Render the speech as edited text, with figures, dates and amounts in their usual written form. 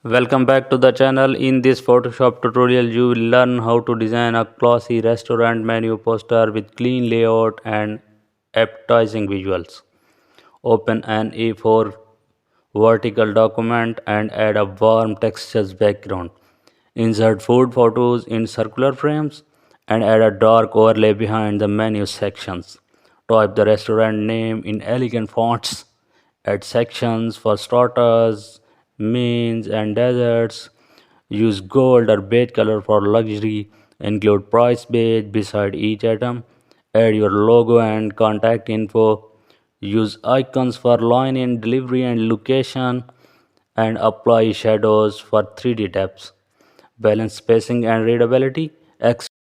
Welcome back to the channel. In this Photoshop tutorial you will learn how to design a classy restaurant menu poster with clean layout and appetizing visuals. Open an A4 vertical document and add a warm textures background. Insert food photos in circular frames and add a dark overlay behind the menu sections. Type the restaurant name in elegant fonts. Add sections for starters, mains, and desserts. Use gold or beige color for luxury. Include price page beside each item. Add your logo and contact info. Use icons for line in delivery and location. And apply shadows for 3D depths. Balance spacing and readability.